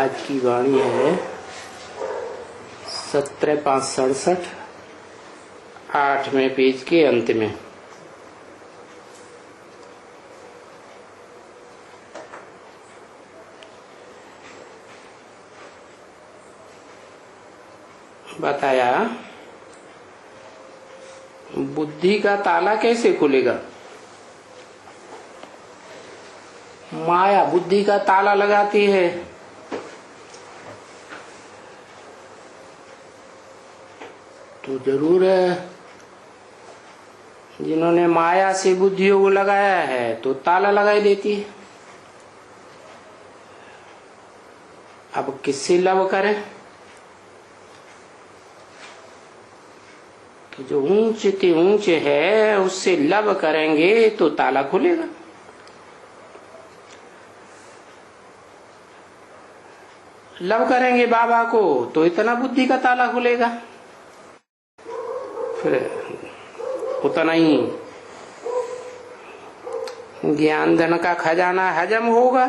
आज की वाणी है 17/5/67, 8वें पेज के अंत में। बताया बुद्धि का ताला कैसे खुलेगा। माया बुद्धि का ताला लगाती है। तो जरूर है जिन्होंने माया से बुद्धियों को लगाया है तो ताला लगाई देती है। अब किससे लव करें। तो जो ऊंचे ते ऊंचे है उससे लव करेंगे तो ताला खुलेगा। लव करेंगे बाबा को तो इतना बुद्धि का ताला खुलेगा, फिर उतना ही ज्ञान धन का खजाना हजम होगा।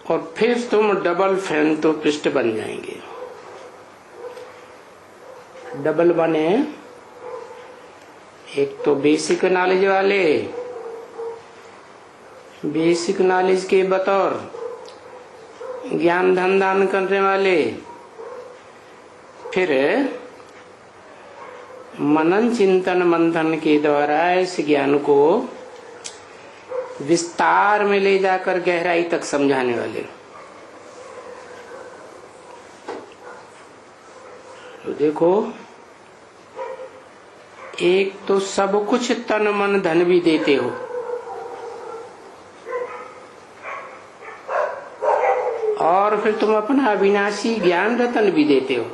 और फिर तुम डबल फैन तो पृष्ठ बन जाएंगे। डबल बने, एक तो बेसिक नॉलेज वाले, बेसिक नॉलेज के बतौर ज्ञान धन दान करने वाले, फिर मनन चिंतन मंथन के द्वारा इस ज्ञान को विस्तार में ले जाकर गहराई तक समझाने वाले। तो देखो, एक तो सब कुछ तन मन धन भी देते हो, और फिर तुम अपना अविनाशी ज्ञान रतन भी देते हो।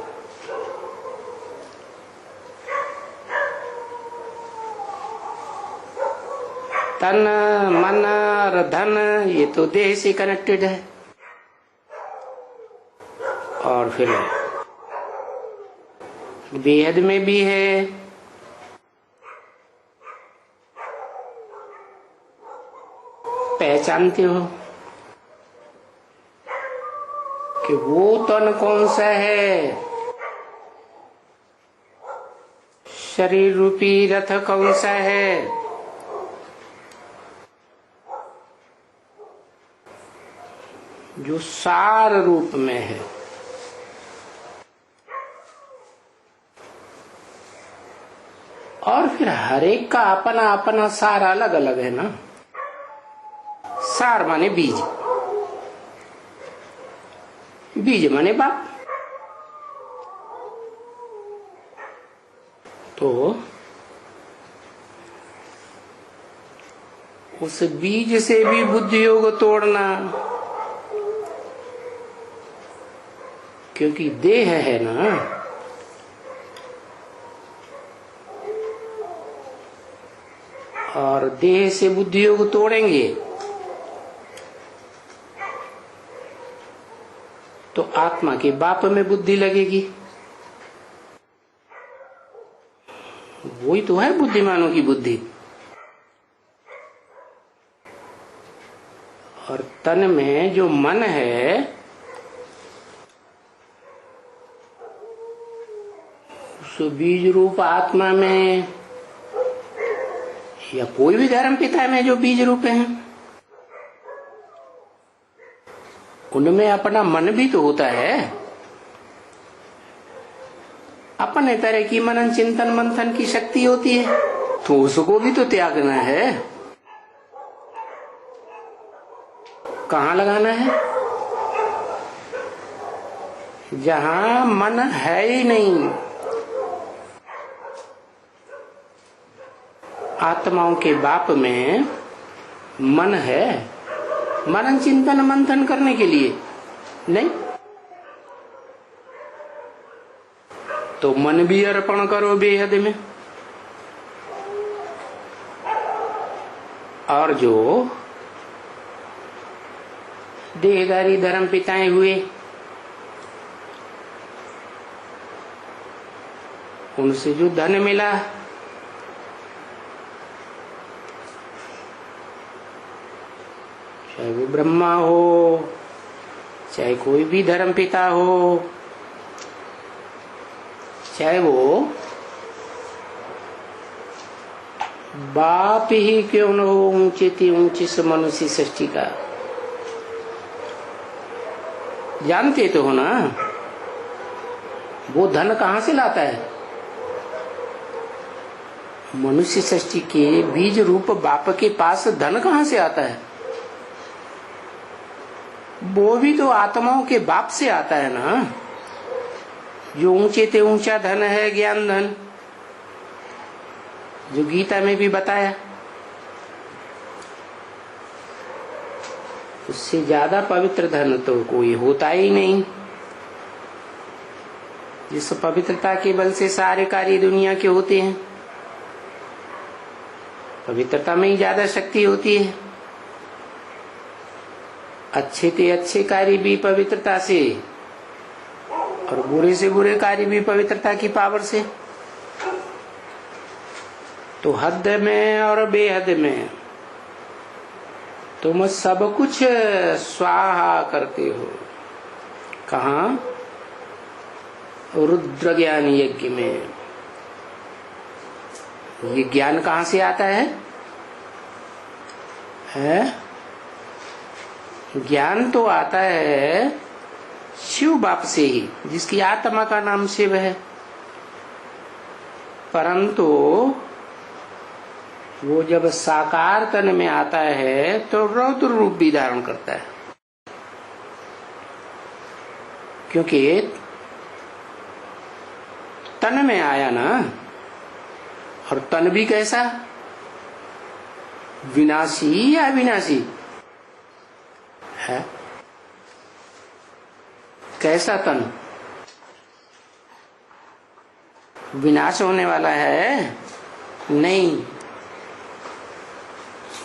तन मन और धन ये तो देह से कनेक्टेड है, और फिर बेहद में भी है। पहचानते हो कि वो तन कौन सा है, शरीर रूपी रथ कौन सा है। जो सार रूप में है। और फिर हर एक का अपना अपना सार अलग अलग है ना। सार माने बीज, बीज माने बाप। तो उस बीज से भी बुद्धियों को तोड़ना, क्योंकि देह है ना। और देह से बुद्धियों को तोड़ेंगे तो आत्मा के बाप में बुद्धि लगेगी। वही तो है बुद्धिमानों की बुद्धि। और तन में जो मन है, उस बीज रूप आत्मा में या कोई भी धर्म पिता में जो बीज रूप हैं, उनमें अपना मन भी तो होता है। अपने तरह की मनन चिंतन मंथन की शक्ति होती है, तो उसको भी तो त्यागना है। कहाँ लगाना है? जहां मन है ही नहीं। आत्माओं के बाप में मन है, मनन चिंतन मंथन करने के लिए नहीं। तो मन भी अर्पण करो बेहद में। और जो देहधारी धर्म पिताएं हुए, उनसे जो धन मिला चाहे वो ब्रह्मा हो, चाहे कोई भी धर्म पिता हो, चाहे वो बाप ही क्यों न हो ऊंचे से ऊंची से मनुष्य सृष्टि का। जानते तो हो ना वो धन कहां से लाता है? मनुष्य सृष्टि के बीज रूप बाप के पास धन कहां से आता है? वो भी तो आत्माओं के बाप से आता है ना, जो ऊंचे ते ऊंचा धन है ज्ञान धन, जो गीता में भी बताया। उससे ज्यादा पवित्र धन तो कोई होता ही नहीं, जिस पवित्रता के बल से सारे कार्य दुनिया के होते हैं। पवित्रता में ही ज्यादा शक्ति होती है। अच्छे ते अच्छे कार्य भी पवित्रता से, और बुरे से बुरे कार्य भी पवित्रता की पावर से। तो हद में और बेहद में तुम सब कुछ स्वाहा करते हो। कहाँ? रुद्र ज्ञान यज्ञ में। ये ज्ञान कहाँ से आता है? ज्ञान तो आता है शिव बाप से ही, जिसकी आत्मा का नाम शिव है। परंतु वो जब साकार तन में आता है तो रौद्र रूप भी धारण करता है, क्योंकि तन में आया ना। और तन भी कैसा? विनाशी या अविनाशी है? कैसा तन? विनाश होने वाला है? नहीं,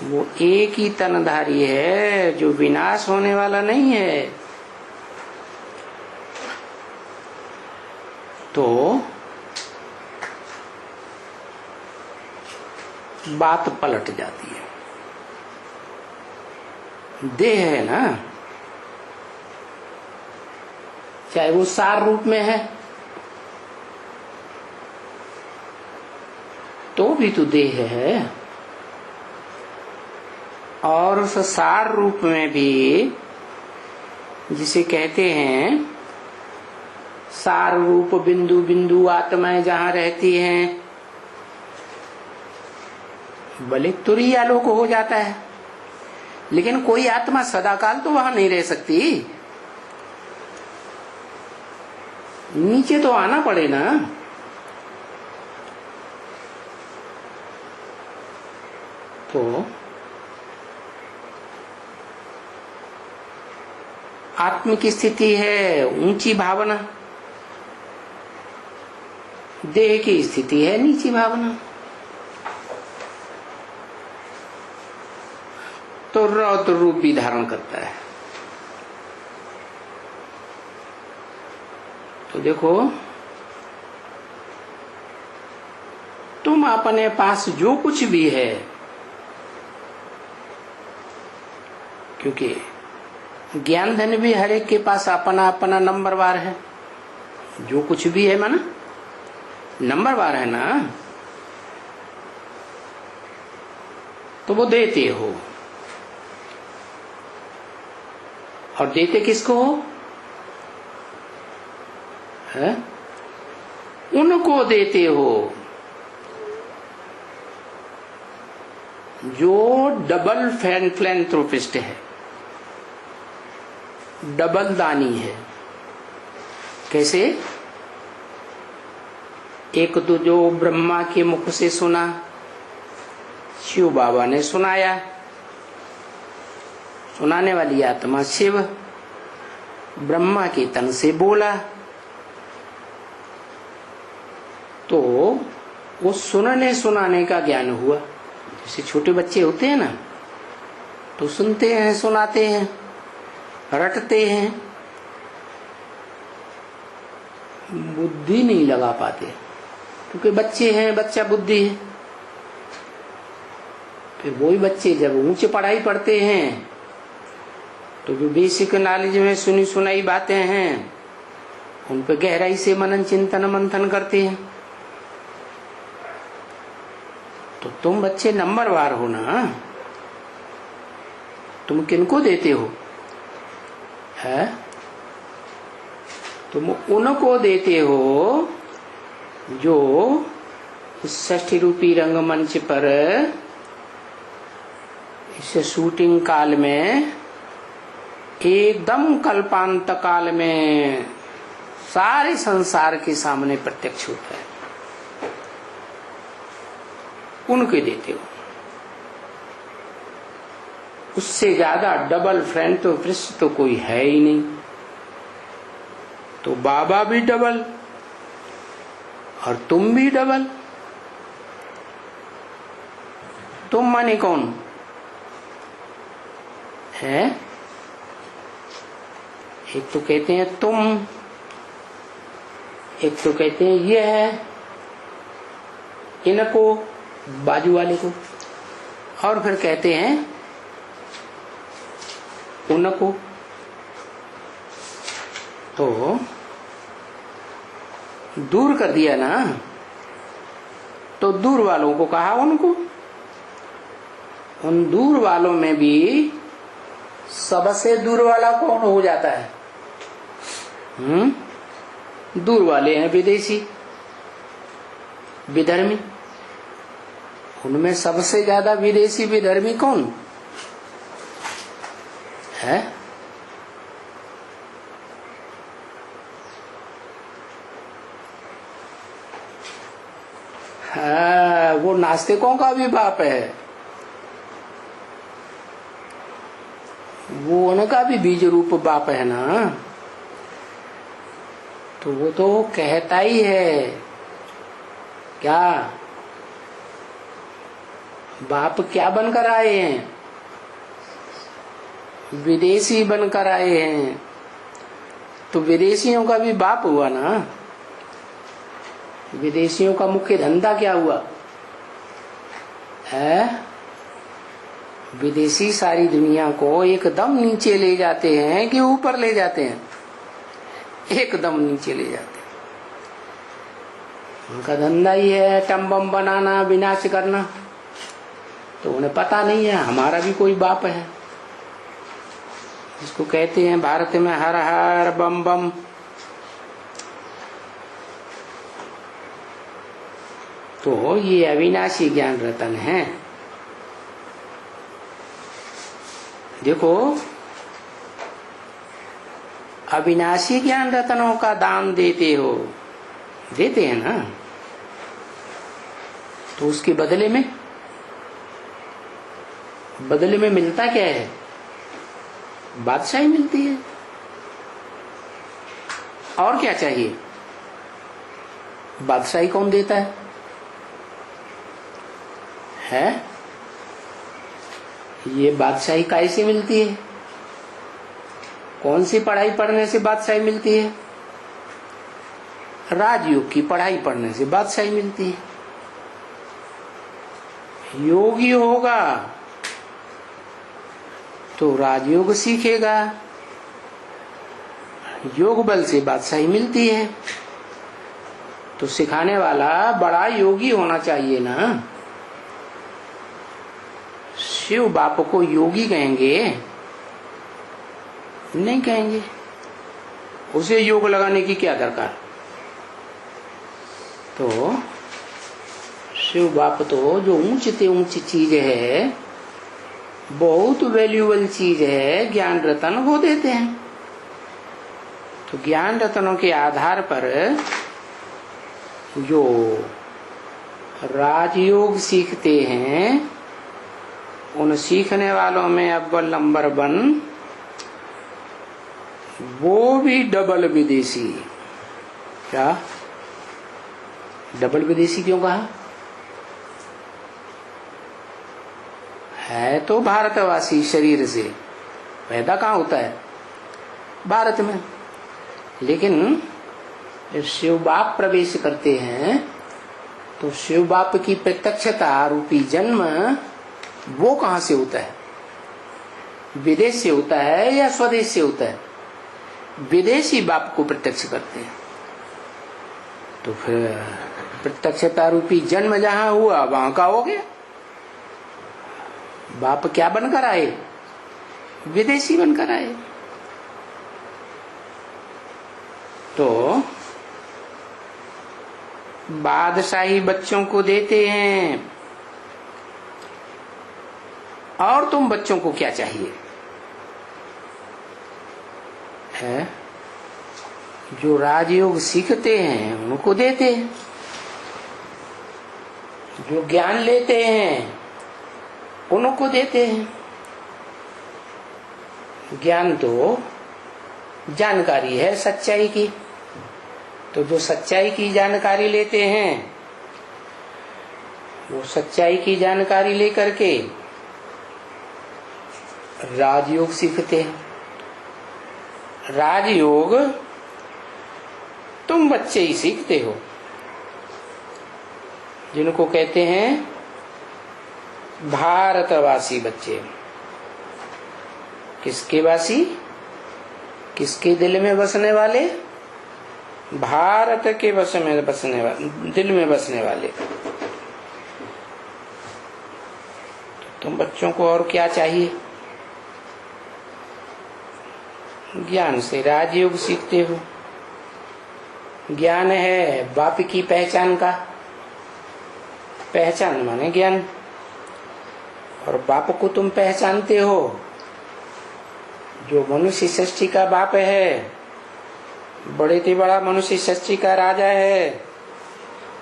वो एक ही तनधारी है जो विनाश होने वाला नहीं है। तो बात पलट जाती है। देह है ना, चाहे वो सार रूप में है तो भी तो देह है, और उस सार रूप में भी जिसे कहते हैं सार रूप बिंदु बिंदु आत्माएं जहां रहती हैं, भले तुरीय आलोक हो जाता है, लेकिन कोई आत्मा सदाकाल तो वहां नहीं रह सकती। नीचे तो आना पड़े ना। तो आत्म की स्थिति है ऊंची भावना, देह की स्थिति है नीची भावना। तो रौद्र रूप भी धारण करता है। तो देखो, तुम अपने पास जो कुछ भी है, क्योंकि ज्ञान धन भी हर एक के पास अपना अपना नंबरवार है। जो कुछ भी है माना नंबरवार है ना, तो वो देते हो। और देते किसको हो? है? उनको देते हो जो डबल फिलैंथ्रोपिस्ट है, डबल दानी है। कैसे? एक तो जो ब्रह्मा के मुख से सुना, शिव बाबा ने सुनाया, सुनाने वाली आत्मा शिव, ब्रह्मा के तन से बोला, तो वो सुनने सुनाने का ज्ञान हुआ। जैसे छोटे बच्चे होते हैं ना, तो सुनते हैं, सुनाते हैं, रटते हैं, बुद्धि नहीं लगा पाते, क्योंकि बच्चे हैं, बच्चा बुद्धि है। फिर वही बच्चे जब ऊंचे पढ़ाई पढ़ते हैं तो जो बेसिक नॉलेज में सुनी सुनाई बातें हैं उन पे गहराई से मनन चिंतन मंथन करते हैं। तो तुम बच्चे नंबरवार हो ना, तुम किनको देते हो? है तुम उनको देते हो जो इस 60 रूपी रंगमंच पर इस शूटिंग काल में एकदम कल्पांत काल में सारे संसार के सामने प्रत्यक्ष होता है, उनके देते हो। उससे ज्यादा डबल फ्रेंड तो वृक्ष तो कोई है ही नहीं। तो बाबा भी डबल और तुम भी डबल। तुम माने कौन है? एक तो कहते हैं तुम, एक तो कहते हैं ये है, इनको बाजू वाले को, और फिर कहते हैं उनको। तो दूर कर दिया ना, तो दूर वालों को कहा उनको। उन दूर वालों में भी सबसे दूर वाला कौन हो जाता है? दूर वाले हैं विदेशी, विधर्मी। उनमें सबसे ज्यादा विदेशी विधर्मी कौन है? हाँ, वो नास्तिकों का भी बाप है, वो उनका भी बीज रूप बाप है ना। तो वो तो कहता ही है क्या, बाप क्या बनकर आए हैं? विदेशी बनकर आए हैं। तो विदेशियों का भी बाप हुआ ना। विदेशियों का मुख्य धंधा क्या हुआ है? विदेशी सारी दुनिया को एकदम नीचे ले जाते हैं कि ऊपर ले जाते हैं? एकदम नीचे ले जाते हैं। उनका धंधा ही है टम बम बनाना, विनाश करना। तो उन्हें पता नहीं है हमारा भी कोई बाप है, जिसको कहते हैं भारत में हर हर बम बम। तो ये अविनाशी ज्ञान रतन है। देखो, अविनाशी ज्ञान रतनों का दान देते हो, देते हैं ना, तो उसके बदले में मिलता क्या है? बादशाही मिलती है। और क्या चाहिए? बादशाही कौन देता है? ये बादशाही कैसे मिलती है? कौन सी पढ़ाई पढ़ने से बादशाही मिलती है? राजयोग की पढ़ाई पढ़ने से बादशाही मिलती है। योगी होगा तो राजयोग सीखेगा, योग बल से बादशाही मिलती है। तो सिखाने वाला बड़ा योगी होना चाहिए ना। शिव बाप को योगी कहेंगे? नहीं कहेंगे। उसे योग लगाने की क्या दरकार? तो शिव बाप तो जो ऊंच ऊंची चीज है, बहुत वैल्यूएबल चीज है, ज्ञान रतन वो देते हैं। तो ज्ञान रतनों के आधार पर जो राजयोग सीखते हैं, उन सीखने वालों में अव्वल नंबर 1 वो भी डबल विदेशी। क्या डबल विदेशी क्यों कहा? है तो भारतवासी शरीर से, पैदा कहाँ होता है? भारत में। लेकिन जब शिव बाप प्रवेश करते हैं तो शिव बाप की प्रत्यक्षता रूपी जन्म वो कहाँ से होता है? विदेश से होता है या स्वदेश से होता है? विदेशी बाप को प्रत्यक्ष करते हैं। तो फिर प्रत्यक्षता रूपी जन्म जहां हुआ वहां का हो गया। बाप क्या बनकर आए? विदेशी बनकर आए। तो बादशाही बच्चों को देते हैं, और तुम बच्चों को क्या चाहिए है? जो राजयोग सीखते हैं उनको देते हैं, जो ज्ञान लेते हैं उनको देते हैं। ज्ञान तो जानकारी है सच्चाई की, तो जो सच्चाई की जानकारी लेते हैं वो सच्चाई की जानकारी लेकर के राजयोग सीखते हैं। राजयोग तुम बच्चे ही सीखते हो, जिनको कहते हैं भारतवासी बच्चे। किसके वासी? किसके दिल में बसने वाले? भारत के बस में बसने वाले, दिल में बसने वाले। तुम बच्चों को और क्या चाहिए? ज्ञान से राजयोग सीखते हो। ज्ञान है बाप की पहचान का, पहचान माने ज्ञान, और बाप को तुम पहचानते हो जो मनुष्य सृष्टि का बाप है, बड़े से बड़ा मनुष्य सृष्टि का राजा है,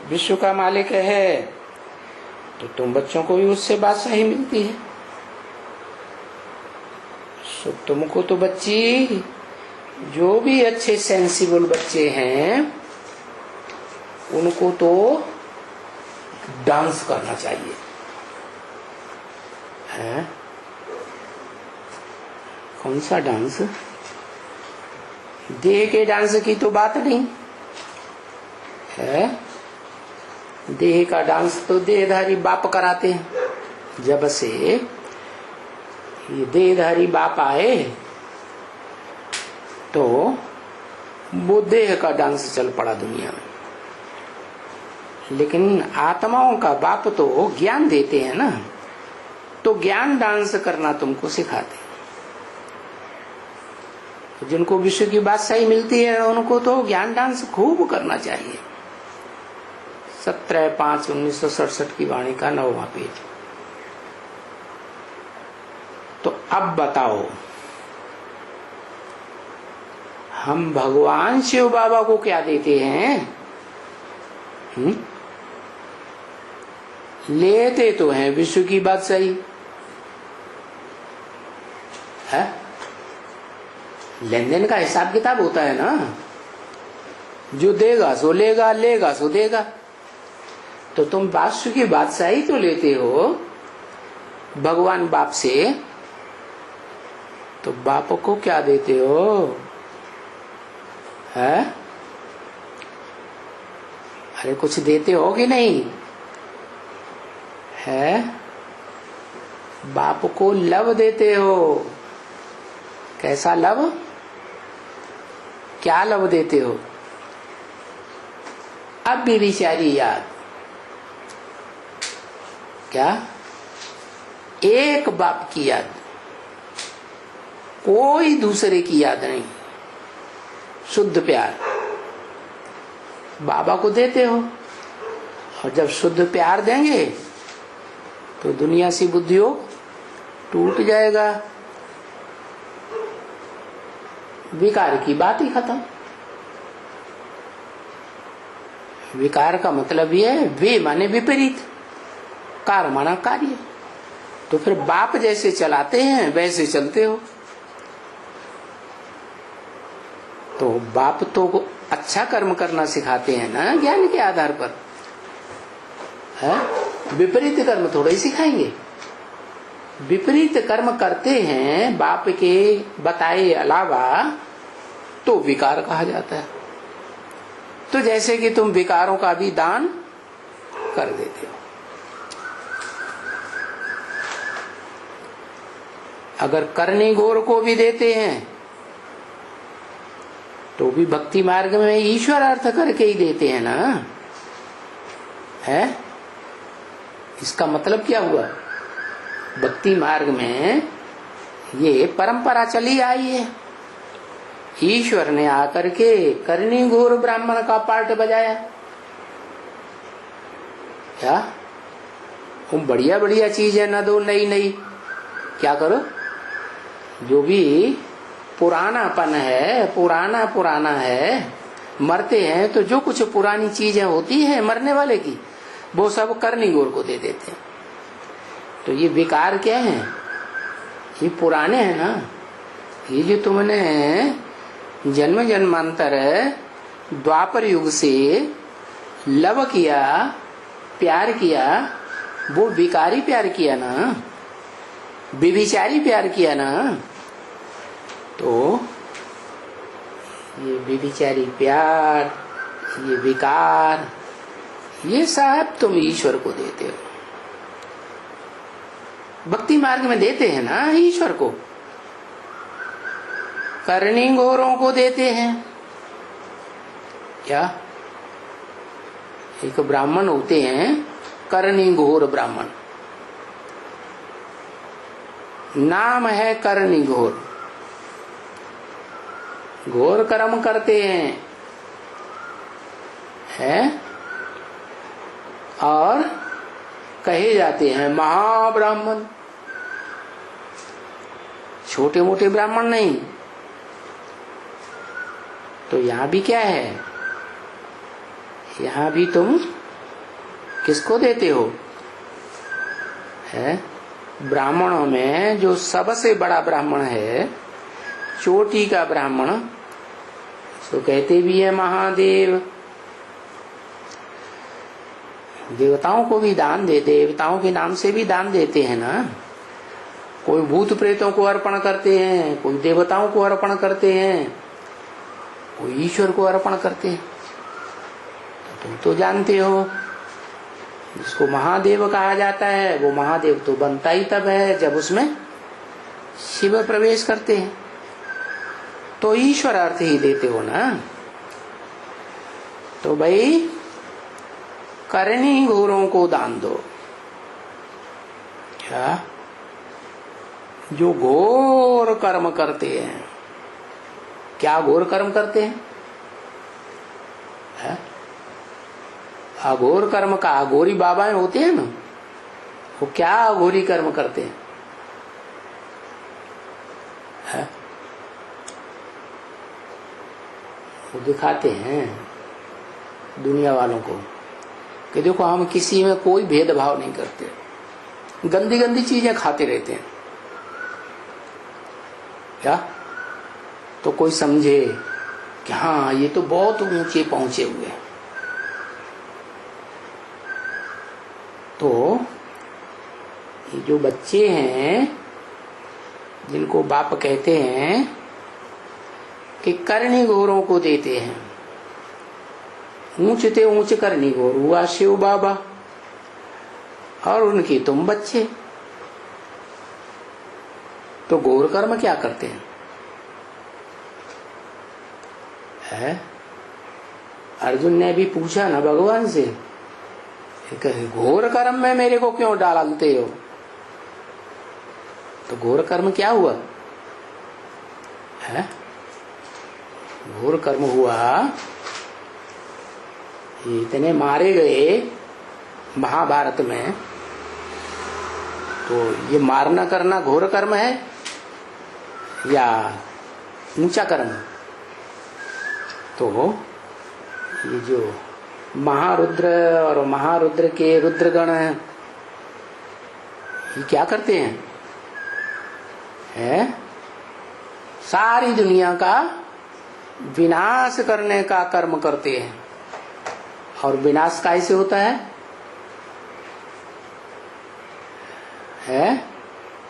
विश्व का मालिक है। तो तुम बच्चों को भी उससे बात सही मिलती है। सो तुमको तो बच्ची, जो भी अच्छे सेंसिबल बच्चे हैं उनको तो डांस करना चाहिए है। कौन सा डांस? देह के डांस की तो बात नहीं है। देह का डांस तो देहधारी बाप कराते हैं। जब से ये देहधारी बाप आए तो वो देह का डांस चल पड़ा दुनिया में। लेकिन आत्माओं का बाप तो ज्ञान देते हैं ना, तो ज्ञान डांस करना तुमको सिखाते हैं। जिनको विश्व की बात सही मिलती है उनको तो ज्ञान डांस खूब करना चाहिए। 17/5/1967 की वाणी का 9वां पेज। तो अब बताओ, हम भगवान शिव बाबा को क्या देते हैं? लेते तो हैं विश्व की बात सही है। लेन देन का हिसाब किताब होता है ना, जो देगा सो लेगा, लेगा सो देगा। तो तुम वास्तु की बादशाही तो लेते हो भगवान बाप से, तो बाप को क्या देते हो है? अरे कुछ देते हो कि नहीं है? बाप को लव देते हो। कैसा लव? क्या लव देते हो? अब भी बेचारी याद, क्या? एक बाप की याद, कोई दूसरे की याद नहीं। शुद्ध प्यार बाबा को देते हो, और जब शुद्ध प्यार देंगे तो दुनिया से बुद्धियोग टूट जाएगा। विकार की बात ही खत्म। विकार का मतलब ये है, वे माने विपरीत, कार माना कार्य। तो फिर बाप जैसे चलाते हैं वैसे चलते हो। तो बाप तो अच्छा कर्म करना सिखाते हैं ना ज्ञान के आधार पर है। विपरीत कर्म थोड़ा ही सिखाएंगे। विपरीत कर्म करते हैं बाप के बताए अलावा तो विकार कहा जाता है। तो जैसे कि तुम विकारों का भी दान कर देते हो। अगर करनी घोर को भी देते हैं तो भी भक्ति मार्ग में ईश्वर अर्थ करके ही देते हैं ना, है? इसका मतलब क्या हुआ? भक्ति मार्ग में ये परंपरा चली आई है। ईश्वर ने आकर के करनी घोर ब्राह्मण का पार्ट बजाया। क्या वो बढ़िया बढ़िया चीज है ना, दो नई नई, क्या करो? जो भी पुरानापन है, पुराना है, मरते हैं तो जो कुछ पुरानी चीजें होती है मरने वाले की, वो सब करनी घोर को दे देते हैं। तो ये बेकार क्या है? ये पुराने हैं ना। ये जो तुमने जन्म जन्मांतर द्वापर युग से लव किया, प्यार किया, वो बेकारी प्यार किया ना, बेविचारी प्यार किया ना। तो ये बेविचारी प्यार, ये विकार, ये सब तुम ईश्वर को देते हो। भक्ति मार्ग में देते हैं ना ईश्वर को, करनी घोरों को देते हैं। क्या? एक ब्राह्मण होते हैं करनी घोर ब्राह्मण, नाम है करनी घोर, घोर कर्म करते हैं और कहे जाते हैं महाब्राह्मण। छोटे मोटे ब्राह्मण नहीं। तो यहां भी क्या है? यहां भी तुम किसको देते हो? है ब्राह्मणों में जो सबसे बड़ा ब्राह्मण है, चोटी का ब्राह्मण, उसको कहते भी है महादेव। देवताओं को भी दान दे, देवताओं के नाम से भी दान देते हैं ना। कोई भूत प्रेतों को अर्पण करते हैं, कोई देवताओं को अर्पण करते हैं, कोई ईश्वर को अर्पण करते हैं। तो तुम तो जानते हो, जिसको महादेव कहा जाता है वो महादेव तो बनता ही तब है जब उसमें शिव प्रवेश करते हैं। तो ईश्वर अर्थ ही देते हो ना। तो भाई करनी घोरों को दान दो। क्या? जो घोर कर्म करते हैं। क्या घोर कर्म करते हैं? है? अघोर कर्म का अघोरी बाबाएं होते हैं ना, वो क्या अघोरी कर्म करते हैं? है? वो दिखाते हैं दुनिया वालों को कि देखो हम किसी में कोई भेदभाव नहीं करते, गंदी गंदी चीजें खाते रहते हैं। क्या? तो कोई समझे कि हाँ ये तो बहुत ऊंचे पहुंचे हुए हैं। तो ये जो बच्चे हैं जिनको बाप कहते हैं कि करनी घोरों को देते हैं, ऊंचते ऊंच करनी घोर हुआ शिव बाबा और उनकी तुम बच्चे। तो घोर कर्म क्या करते हैं? है? अर्जुन ने भी पूछा ना भगवान से, घोर कर्म में मेरे को क्यों डालते हो? तो घोर कर्म क्या हुआ? है? घोर कर्म हुआ इतने मारे गए महाभारत में। तो ये मारना करना घोर कर्म है या ऊंचा कर्म? तो ये जो महारुद्र और महारुद्र के रुद्रगण हैं, ये क्या करते हैं? है? सारी दुनिया का विनाश करने का कर्म करते हैं। और विनाश कैसे होता है?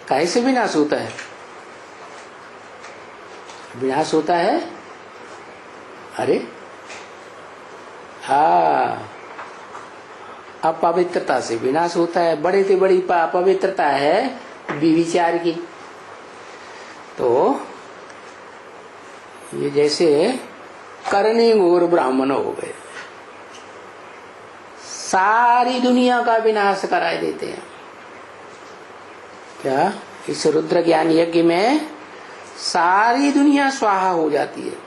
कैसे विनाश होता है? विनाश होता है, अरे अपवित्रता से विनाश होता है। बड़े से बड़ी अपवित्रता है विचार की। तो ये जैसे करने घोर ब्राह्मण हो गए, सारी दुनिया का विनाश कराए देते हैं। क्या इस रुद्र ज्ञान यज्ञ में सारी दुनिया स्वाहा हो जाती है।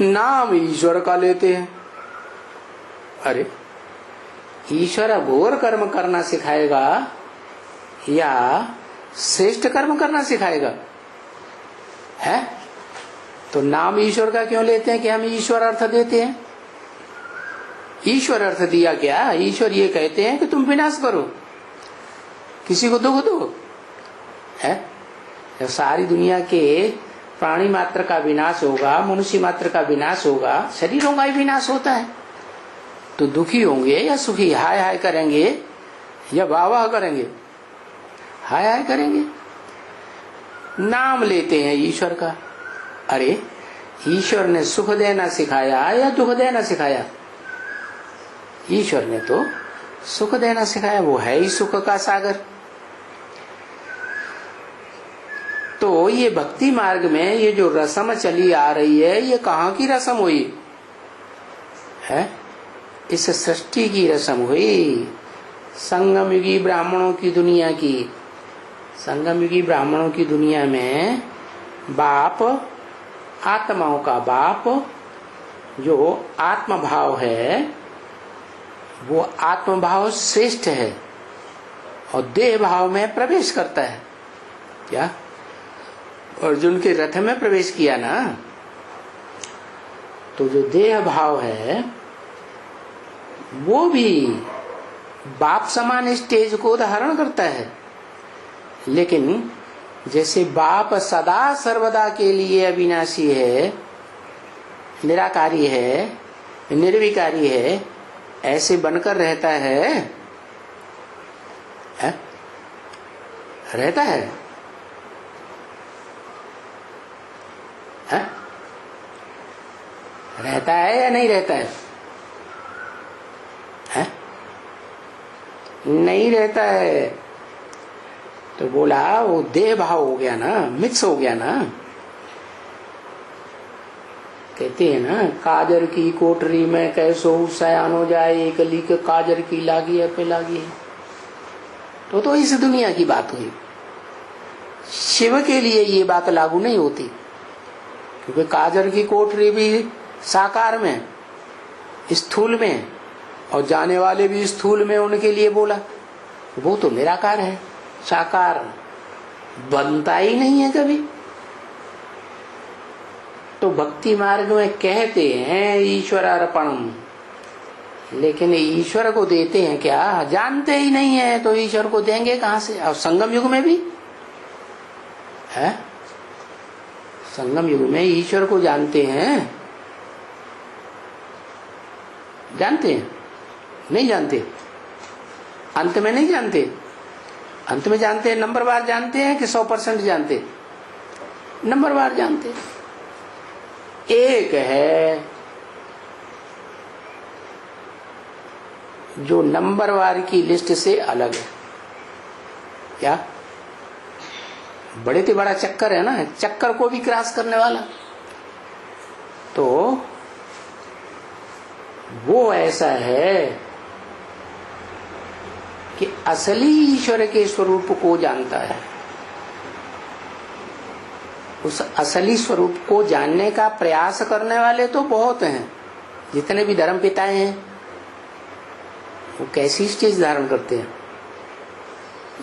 नाम ईश्वर का लेते हैं। अरे ईश्वर घोर कर्म करना सिखाएगा या श्रेष्ठ कर्म करना सिखाएगा? है तो नाम ईश्वर का क्यों लेते हैं कि हम ईश्वर अर्थ देते हैं? ईश्वर अर्थ दिया क्या? ईश्वर ये कहते हैं कि तुम विनाश करो, किसी को दुख दो। है जब सारी दुनिया के प्राणी मात्र का विनाश होगा, मनुष्य मात्र का विनाश होगा, शरीरों का ही विनाश होता है, तो दुखी होंगे या सुखी? हाय हाय करेंगे या वाह वाह करेंगे? हाय हाय करेंगे। नाम लेते हैं ईश्वर का। अरे ईश्वर ने सुख देना सिखाया या दुख देना सिखाया? ईश्वर ने तो सुख देना सिखाया, वो है ही सुख का सागर। तो ये भक्ति मार्ग में ये जो रस्म चली आ रही है, ये कहाँ की रस्म हुई है? इस सृष्टि की रस्म हुई, संगम युगी ब्राह्मणों की दुनिया की। संगम युगी ब्राह्मणों की दुनिया में बाप, आत्माओं का बाप, जो आत्म भाव है, वो आत्म भाव श्रेष्ठ है और देह भाव में प्रवेश करता है। क्या अर्जुन के रथ में प्रवेश किया ना, तो जो देह भाव है वो भी बाप समान स्टेज को धारण करता है। लेकिन जैसे बाप सदा सर्वदा के लिए अविनाशी है, निराकारी है, निर्विकारी है, ऐसे बनकर रहता है, रहता है, रहता है या नहीं रहता है? नहीं रहता है। तो बोला वो देह भाव हो गया ना, मिक्स हो गया ना। कहते हैं ना, काजर की कोठरी में कैसो सयान हो जाए, एक लीक काजर की लागी है पे लागी है। तो इस दुनिया की बात हुई। शिव के लिए ये बात लागू नहीं होती, क्योंकि काजर की कोठरी भी साकार में, स्थूल में, और जाने वाले भी स्थूल में, उनके लिए बोला। वो तो निराकार है, साकार बनता ही नहीं है कभी। तो भक्ति मार्ग में कहते हैं ईश्वर अर्पणम, लेकिन ईश्वर को देते हैं क्या? जानते ही नहीं है, तो ईश्वर को देंगे कहां से? और संगम युग में भी है, संगम युग में ईश्वर को जानते हैं? जानते हैं? नहीं जानते। अंत में नहीं जानते। अंत में जानते हैं, नंबरवार जानते हैं कि 100% जानते? नंबरवार जानते हैं। एक है जो नंबरवार की लिस्ट से अलग है। क्या? बड़े से बड़ा चक्कर है ना, चक्कर को भी क्रॉस करने वाला। तो वो ऐसा है कि असली ईश्वर के स्वरूप को जानता है। उस असली स्वरूप को जानने का प्रयास करने वाले तो बहुत हैं। जितने भी धर्म पिताएं हैं वो कैसी स्टेज धारण करते हैं?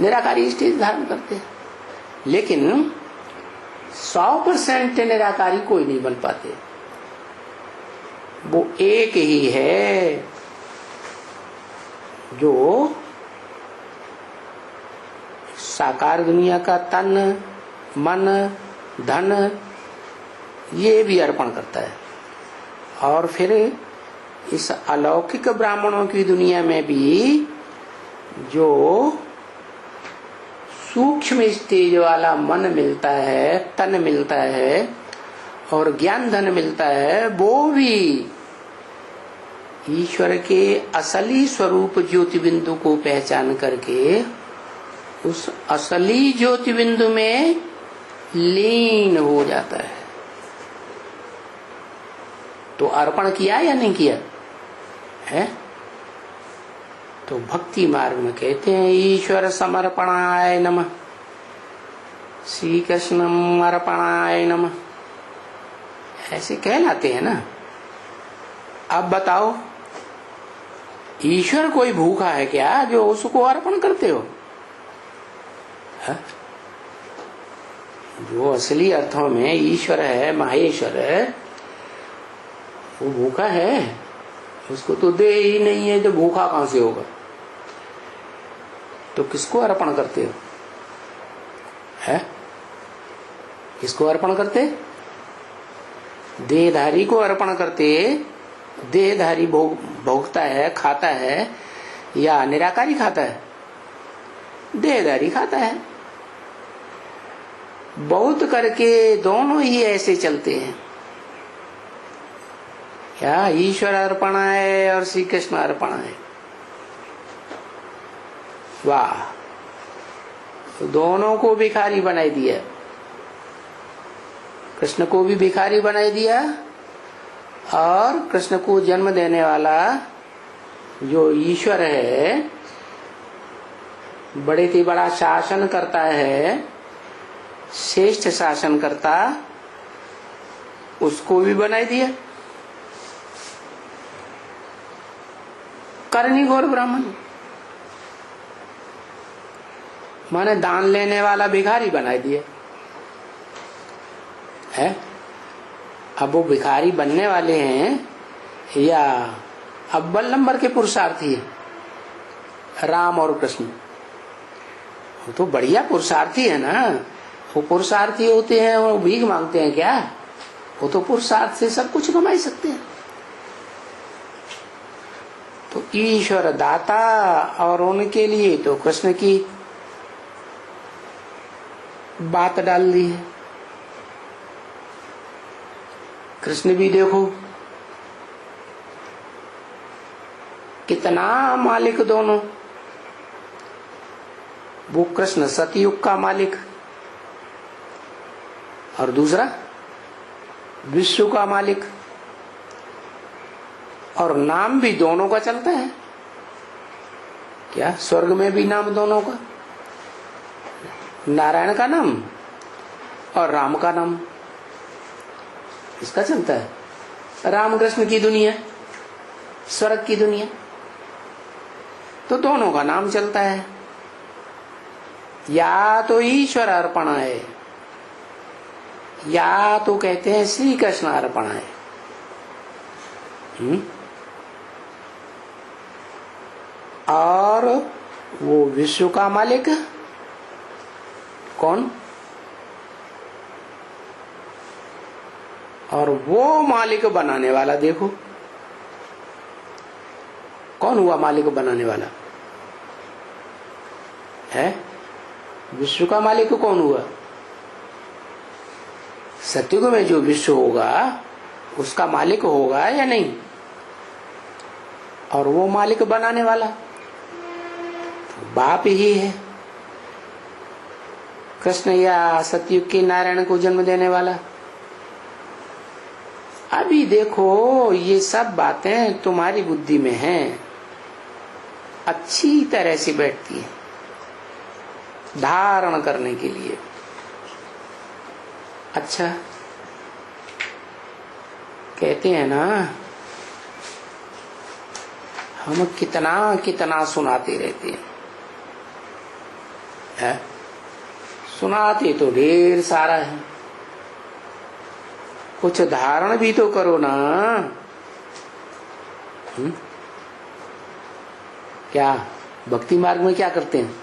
निराकारी स्टेज धारण करते हैं। लेकिन 100% निराकारी कोई नहीं बन पाते। वो एक ही है जो साकार दुनिया का तन, मन, धन ये भी अर्पण करता है। और फिर इस अलौकिक ब्राह्मणों की दुनिया में भी जो सूक्ष्म स्टेज वाला मन मिलता है, तन मिलता है और ज्ञान धन मिलता है, वो भी ईश्वर के असली स्वरूप ज्योति बिंदु को पहचान करके उस असली ज्योति बिंदु में लीन हो जाता है। तो अर्पण किया या नहीं किया है? तो भक्ति मार्ग में कहते हैं ईश्वर समर्पणाय नमः, श्री कृष्णम अर्पणाय नमः, ऐसे कहलाते हैं ना। अब बताओ, ईश्वर कोई भूखा है क्या जो उसको अर्पण करते हो? है? जो असली अर्थों में ईश्वर है, माहेश्वर है, वो भूखा है? उसको तो दे ही नहीं है, तो भूखा कहां से होगा? तो किसको अर्पण करते हो? है? किसको अर्पण करते? देहधारी को अर्पण करते। देहधारी भोगता है, खाता है, या निराकारी खाता है? देहधारी खाता है। बहुत करके दोनों ही ऐसे चलते हैं। क्या ईश्वर अर्पण है और श्री कृष्ण अर्पण है? वाह, तो दोनों को भिखारी बनाई दिया। कृष्ण को भी भिखारी बनाई दिया, और कृष्ण को जन्म देने वाला जो ईश्वर है, बड़े से बड़ा शासन करता है, श्रेष्ठ शासन करता, उसको भी बनाई दिया करनी घोर ब्राह्मण। माने दान लेने वाला भिखारी बनाई दिया है। अब वो भिखारी बनने वाले हैं या अव्वल नंबर के पुरुषार्थी है? राम और कृष्ण वो तो बढ़िया पुरुषार्थी है ना। वो पुरुषार्थी होते हैं, वो भीख मांगते हैं क्या? वो तो पुरुषार्थ से सब कुछ कमा सकते हैं। तो ईश्वर दाता, और उनके लिए तो कृष्ण की बात डाल दी है। कृष्ण भी देखो कितना मालिक दोनों। वो कृष्ण सतयुग का मालिक, और दूसरा विश्व का मालिक, और नाम भी दोनों का चलता है। क्या स्वर्ग में भी नाम दोनों का? नारायण का नाम और राम का नाम, इसका चलता है। राम कृष्ण की दुनिया, स्वर्ग की दुनिया, तो दोनों का नाम चलता है। या तो ईश्वर अर्पण है, या तो कहते हैं श्री कृष्ण अर्पण है। और वो विश्व का मालिक कौन? और वो मालिक बनाने वाला देखो कौन हुआ? मालिक बनाने वाला है। विश्व का मालिक कौन हुआ? सतयुग में जो विश्व होगा उसका मालिक होगा या नहीं? और वो मालिक बनाने वाला तो बाप ही है। कृष्ण या सतयुग के नारायण को जन्म देने वाला। अभी देखो ये सब बातें तुम्हारी बुद्धि में हैं, अच्छी तरह से बैठती है धारण करने के लिए। अच्छा, कहते हैं ना हम कितना कितना सुनाते रहते हैं, है? सुनाते तो ढेर सारा है, कुछ धारण भी तो करो ना। क्या भक्ति मार्ग में क्या करते हैं?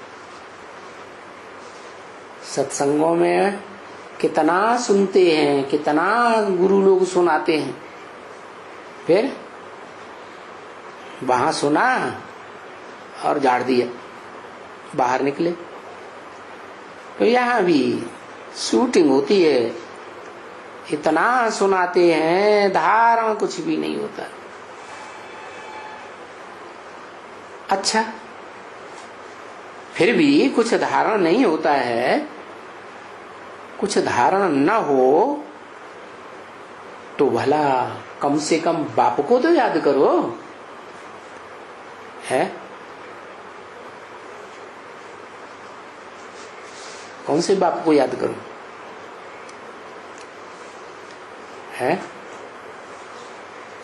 सत्संगों में कितना सुनते हैं, कितना गुरु लोग सुनाते हैं, फिर वहां सुना और झाड़ दिया, बाहर निकले। तो यहाँ भी शूटिंग होती है, इतना सुनाते हैं, धारण कुछ भी नहीं होता। अच्छा, फिर भी कुछ धारण नहीं होता है कुछ धारण न हो तो भला कम से कम बाप को तो याद करो, है? कौन से बाप को याद करो, है?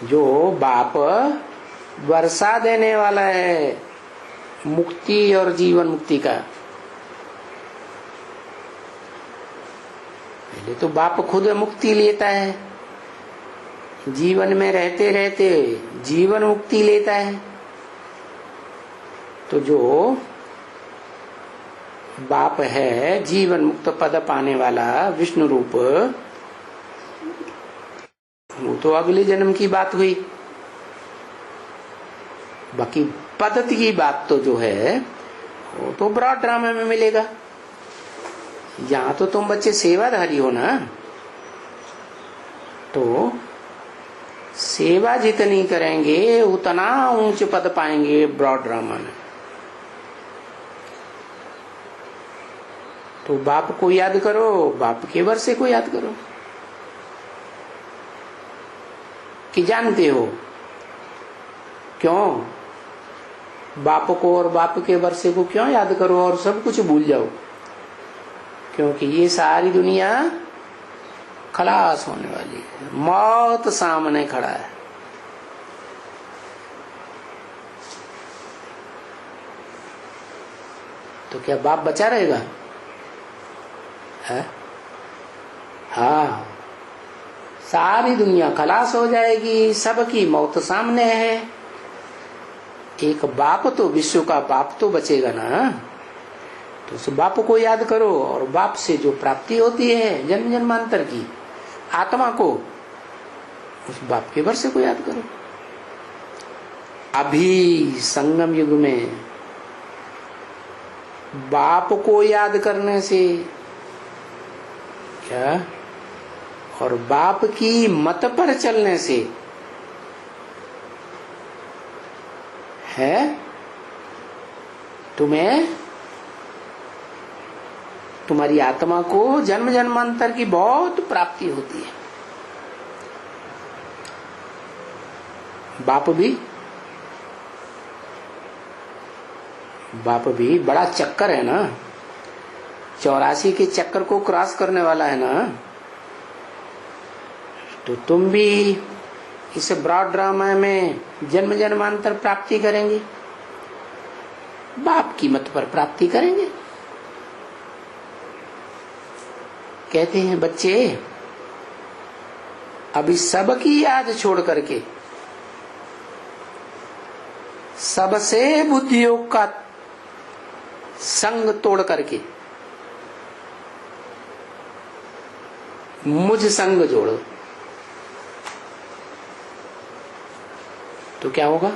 जो बाप वर्षा देने वाला है मुक्ति और जीवन मुक्ति का। पहले तो बाप खुद मुक्ति लेता है, जीवन में रहते रहते जीवन मुक्ति लेता है। तो जो बाप है जीवन मुक्त पद पाने वाला विष्णु रूप, वो तो अगले जन्म की बात हुई। बाकी पद्धति की बात तो जो है वो तो ब्रॉड ड्रामा में मिलेगा। यहाँ तो तुम बच्चे सेवाधारी हो ना, तो सेवा जितनी करेंगे उतना ऊंच पद पाएंगे ब्रॉड ड्रामा में। तो बाप को याद करो, बाप के वर्षे को याद करो। कि जानते हो क्यों बाप को और बाप के वर्षे को क्यों याद करो और सब कुछ भूल जाओ? क्योंकि ये सारी दुनिया खलास होने वाली है, मौत सामने खड़ा है। तो क्या बाप बचा रहेगा? है? हाँ, सारी दुनिया खलास हो जाएगी, सबकी मौत सामने है। एक बाप तो, विश्व का बाप तो बचेगा ना। तो उस बाप को याद करो और बाप से जो प्राप्ति होती है जन्म जन्मांतर की आत्मा को, उस बाप के वर्षे को याद करो। अभी संगम युग में बाप को याद करने से क्या, और बाप की मत पर चलने से है तुम्हें, तुम्हारी आत्मा को जन्म जन्मांतर की बहुत प्राप्ति होती है। बाप भी बड़ा चक्कर है ना, 84 के चक्कर को क्रॉस करने वाला है ना। तो तुम भी इस ब्रॉड ड्रामा में जन्म जन्मांतर प्राप्ति करेंगे, बाप की मत पर प्राप्ति करेंगे। कहते हैं बच्चे अभी सबकी याद छोड़ करके, सबसे बुद्धियोग का संग तोड़ करके मुझ संग जोड़ो, तो क्या होगा?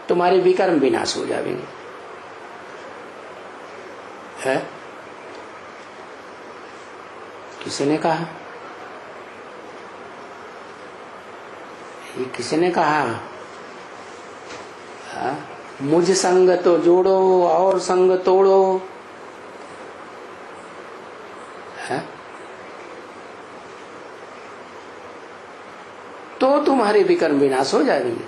तुम्हारे विकर्म विनाश हो जाएंगे। है? किसने कहा? ये किसने कहा? मुझ संग तो जोड़ो और संग तोड़ो। है? तो तुम्हारे विकर्म विनाश हो जाएंगे।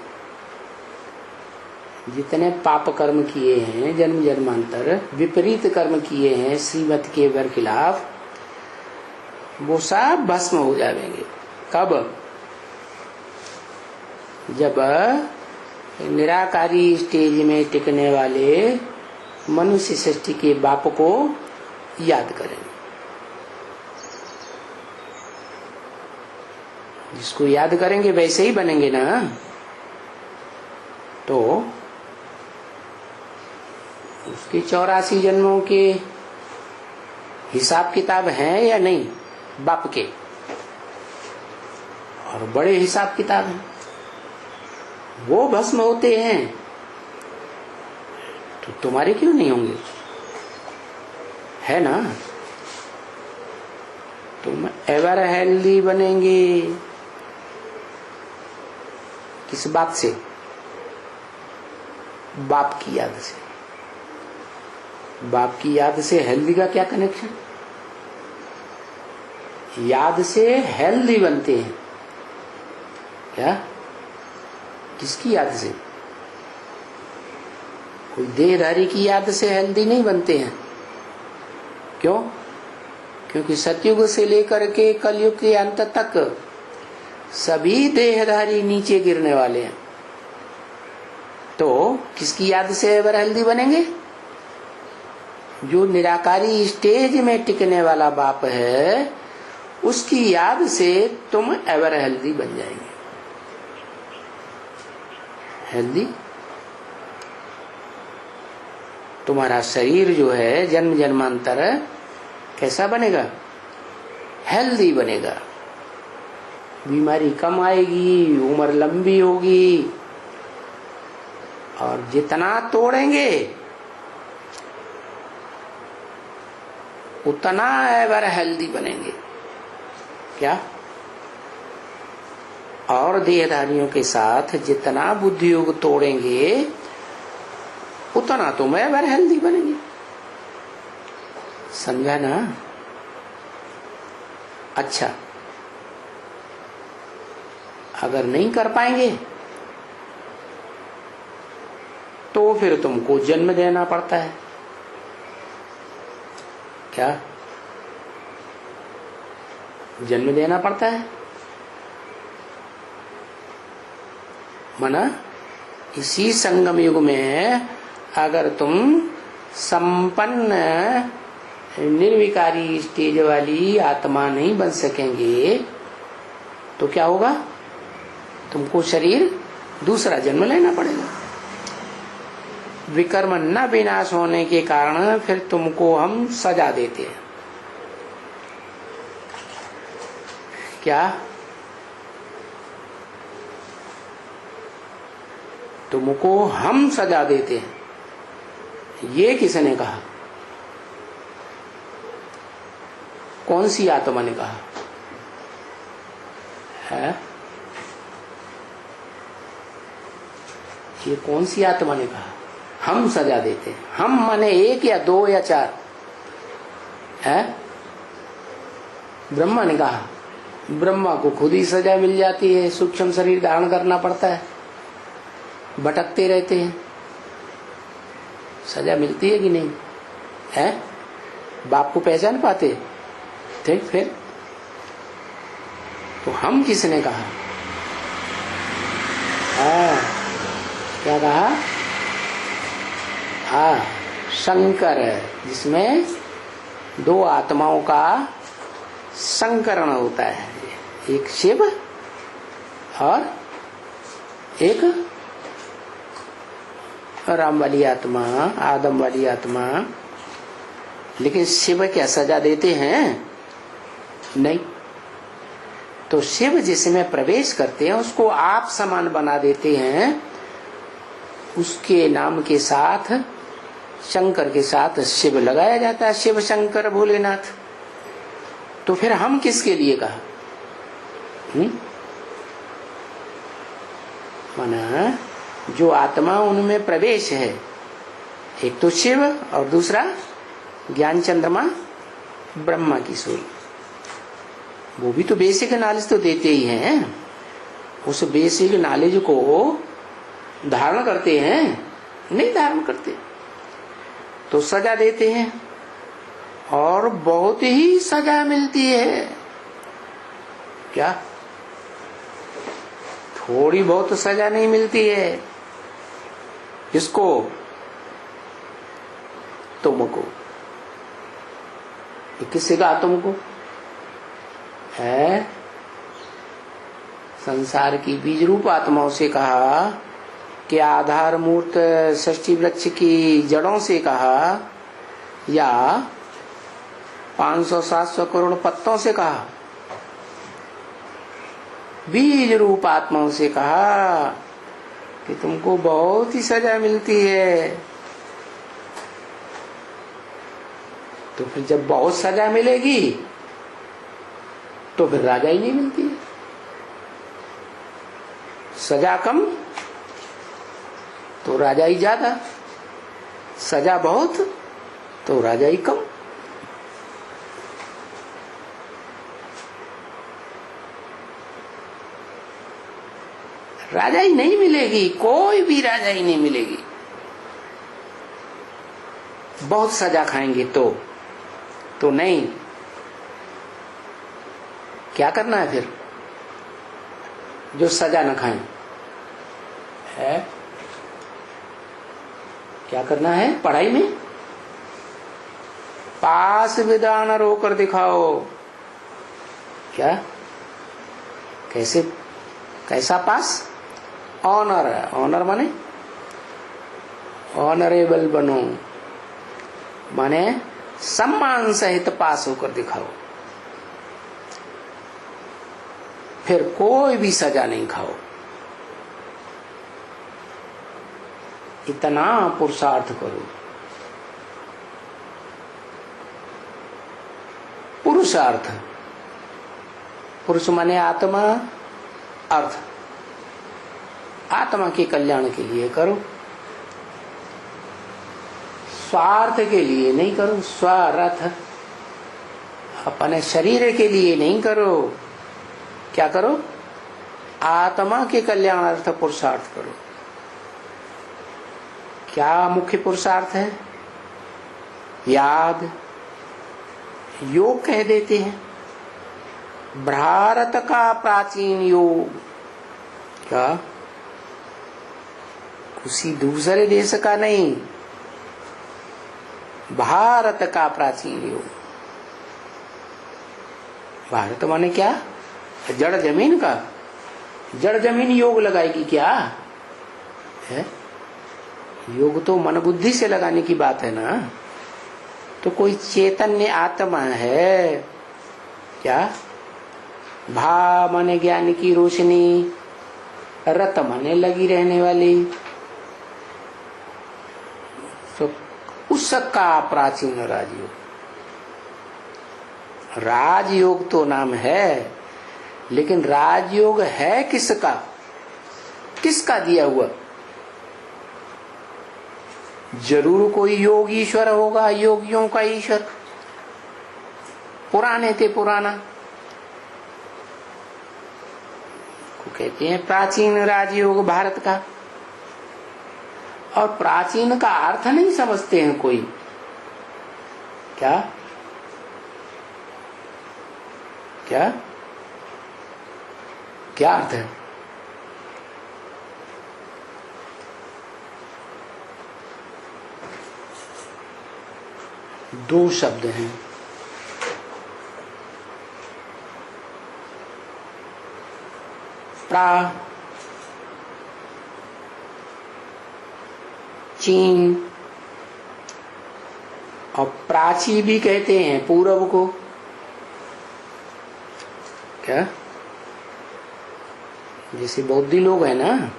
जितने पाप कर्म किए हैं जन्म जन्मांतर, विपरीत कर्म किए हैं श्रीमत के खिलाफ, वो सब भस्म हो जाएंगे। कब? जब निराकारी स्टेज में टिकने वाले मनुष्य सृष्टि के बाप को याद करेंगे। जिसको याद करेंगे वैसे ही बनेंगे ना। तो उसके 84 जन्मों के हिसाब किताब हैं या नहीं बाप के? और बड़े हिसाब किताब हैं, वो भस्म होते हैं। तो तुम्हारे क्यों नहीं होंगे? है ना? तुम एवर हेल्दी बनेंगे। किस बात से? बाप की याद से। बाप की याद से हेल्दी का क्या कनेक्शन? याद से हेल्दी बनते हैं। क्या? किसकी याद से? कोई देहधारी की याद से हेल्दी नहीं बनते हैं। क्यों? क्योंकि सतयुग से लेकर के कलयुग के अंत तक सभी देहधारी नीचे गिरने वाले हैं। तो किसकी याद से एवर हेल्दी बनेंगे? जो निराकारी स्टेज में टिकने वाला बाप है, उसकी याद से तुम एवर हेल्दी बन जाएंगे। हेल्दी तुम्हारा शरीर जो है जन्म जन्मांतर कैसा बनेगा? हेल्दी बनेगा। बीमारी कम आएगी, उम्र लंबी होगी, और जितना तोड़ेंगे उतना एवर हेल्दी बनेंगे। क्या? और देहधारियों के साथ जितना बुद्धि योग तोड़ेंगे उतना तुम एवर हेल्दी बनेंगे। समझा ना? अच्छा, अगर नहीं कर पाएंगे तो फिर तुमको जन्म देना पड़ता है। क्या? जन्म देना पड़ता है। माना इसी संगम युग में अगर तुम संपन्न निर्विकारी स्टेज वाली आत्मा नहीं बन सकेंगे तो क्या होगा? तुमको शरीर दूसरा जन्म लेना पड़ेगा। विकर्म न विनाश होने के कारण फिर तुमको हम सजा देते हैं। क्या? तुमको हम सजा देते हैं। ये किसने कहा? कौन सी आत्मा ने कहा है? ये कौन सी आत्मा ने कहा हम सजा देते हैं? हम माने एक या दो या चार है? ब्रह्मा ने कहा। ब्रह्मा को खुद ही सजा मिल जाती है, सूक्ष्म शरीर धारण करना पड़ता है, भटकते रहते हैं। सजा मिलती है कि नहीं है? बाप को पहचान पाते थे फिर? तो हम किसने कहा? क्या कहा? शंकर, जिसमें दो आत्माओं का संकरण होता है। एक शिव और एक राम वाली आत्मा, आदम वाली आत्मा। लेकिन शिव क्या सजा देते हैं? नहीं। तो शिव जिसमें प्रवेश करते हैं उसको आप समान बना देते हैं। उसके नाम के साथ, शंकर के साथ शिव लगाया जाता है, शिव शंकर भोलेनाथ। तो फिर हम किसके लिए कहा? माना जो आत्मा उनमें प्रवेश है, एक तो शिव और दूसरा ज्ञान चंद्रमा ब्रह्मा की सोई। वो भी तो बेसिक नॉलेज तो देते ही हैं। उस बेसिक नॉलेज को धारण करते हैं? नहीं धारण करते, तो सजा देते हैं, और बहुत ही सजा मिलती है। क्या? थोड़ी बहुत सजा नहीं मिलती है। किसको? तुमको। किससे कहा तुमको? है संसार की बीज रूप आत्माओं से कहा, कि आधार मूर्त षष्ठी वृक्ष की जड़ों से कहा, या 500-700 करोड़ पत्तों से कहा? बीज रूप आत्माओं से कहा कि तुमको बहुत ही सजा मिलती है। तो फिर जब बहुत सजा मिलेगी तो फिर राजा ही नहीं मिलती है। सजा कम तो राजा ही ज्यादा, सजा बहुत तो राजा ही कम। राजाई नहीं मिलेगी, कोई भी राजाई नहीं मिलेगी। बहुत सजा खाएंगे तो नहीं। क्या करना है फिर जो सजा न खाएं? है क्या करना है? पढ़ाई में पास विधान होकर दिखाओ। क्या? कैसे? कैसा पास? ऑनर है। ऑनर माने ऑनरेबल बनो, माने सम्मान सहित पास होकर दिखाओ। फिर कोई भी सजा नहीं खाओ। इतना पुरुषार्थ करो। पुरुषार्थ, पुरुष माने आत्मा, अर्थ, आत्मा के कल्याण के लिए करो, स्वार्थ के लिए नहीं करो। स्वार्थ अपने शरीर के लिए नहीं करो। क्या करो? आत्मा के कल्याणार्थ पुरुषार्थ करो। क्या मुख्य पुरुषार्थ है? याद, योग कह देते हैं। भारत का प्राचीन योग, क्या किसी दूसरे देश का नहीं, भारत का प्राचीन योग। भारत माने क्या? जड़ जमीन का। जड़ जमीन योग लगाएगी क्या है? योग तो मन बुद्धि से लगाने की बात है ना। तो कोई चैतन्य आत्मा है क्या? भा माने ज्ञान की रोशनी, रत माने लगी रहने वाली, तो उसका प्राचीन राजयोग। राजयोग तो नाम है, लेकिन राजयोग है किसका? किसका दिया हुआ? जरूर कोई योग ईश्वर होगा, योगियों का ईश्वर। पुराने थे पुराना को कहते हैं प्राचीन राजयोग भारत का। और प्राचीन का अर्थ नहीं समझते हैं कोई। क्या क्या क्या अर्थ है? दो शब्द हैं। प्राचीन और प्राची भी कहते हैं पूरब को। क्या? जैसे बौद्धि लोग हैं ना,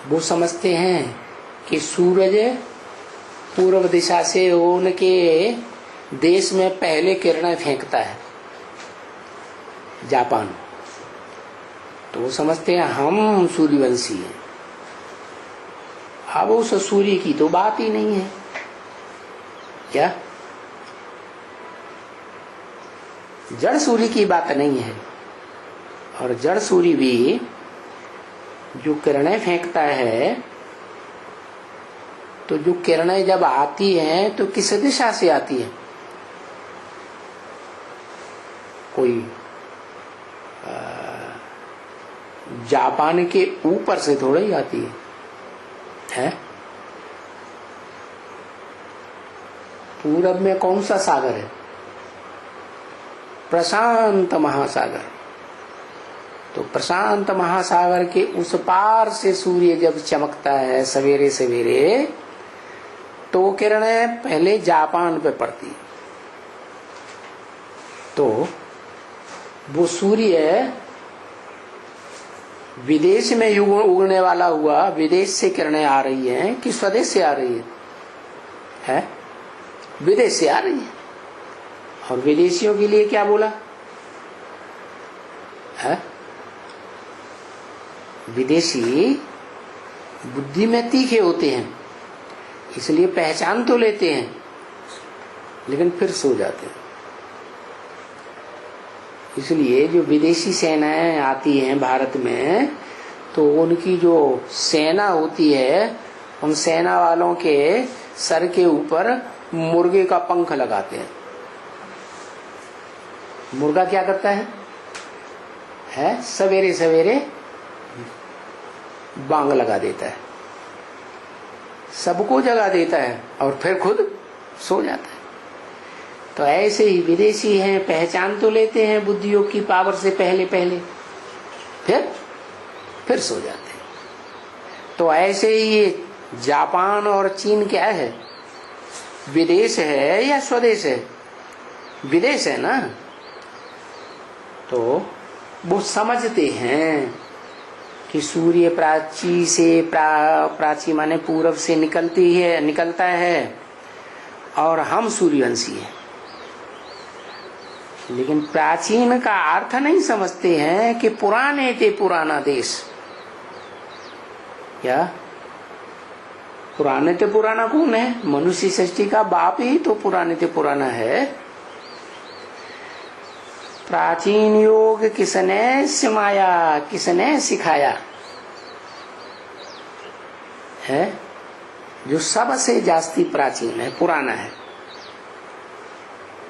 वो समझते हैं कि सूरज पूर्व दिशा से उनके देश में पहले किरणें फेंकता है, जापान। तो वो समझते हैं हम सूर्यवंशी हैं। अब उस सूर्य की तो बात ही नहीं है। क्या? जड़ सूर्य की बात नहीं है। और जड़ सूर्य भी जो किरणें फेंकता है, तो जो किरणें जब आती हैं तो किस दिशा से आती है? कोई जापान के ऊपर से थोड़ा ही आती है? पूरब में कौन सा सागर है? प्रशांत महासागर। तो प्रशांत महासागर के उस पार से सूर्य जब चमकता है सवेरे सवेरे, तो किरणें पहले जापान पे पड़ती है। तो वो सूर्य विदेश में उगने वाला हुआ, विदेश से किरणें आ रही हैं कि स्वदेश से आ रही है? विदेश से आ रही है। और विदेशियों के लिए क्या बोला है? विदेशी बुद्धि में तीखे होते हैं, इसलिए पहचान तो लेते हैं, लेकिन फिर सो जाते हैं। इसलिए जो विदेशी सेनाएं आती हैं भारत में, तो उनकी जो सेना होती है, उन सेना वालों के सर के ऊपर मुर्गे का पंख लगाते हैं। मुर्गा क्या करता है सवेरे सवेरे बांग लगा देता है, सबको जगा देता है और फिर खुद सो जाता है। तो ऐसे ही विदेशी हैं, पहचान तो लेते हैं बुद्धियोग की पावर से पहले पहले, फिर सो जाते हैं। तो ऐसे ही ये जापान और चीन क्या है, विदेश है या स्वदेश है? विदेश है ना। तो वो समझते हैं कि सूर्य प्राची से प्राची माने पूरब से निकलता है और हम सूर्यवंशी हैं। लेकिन प्राचीन का अर्थ नहीं समझते हैं कि पुराने ते पुराना देश। क्या पुराने ते पुराना कौन है? मनुष्य सृष्टि का बाप ही तो पुराने ते पुराना है। प्राचीन योग किसने सिमाया, किसने सिखाया है? जो सबसे जास्ती प्राचीन है, पुराना है,